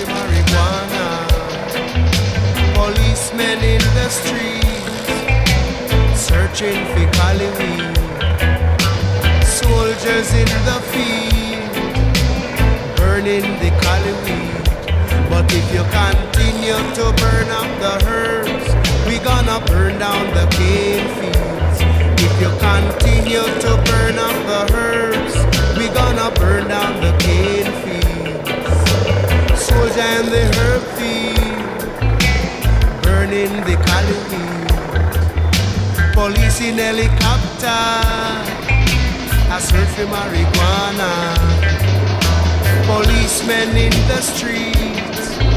for marijuana. Policemen in the streets, searching for Cali weed. Soldiers in the field, burning the Cali weed. But if you continue to burn up the herbs, we gonna burn down the cane fields. If you continue to burn up the herbs, we gonna burn down the cane fields. Soldier in the herb field, burning the Cali weed. Police in helicopter, I search for marijuana. Policemen in the street,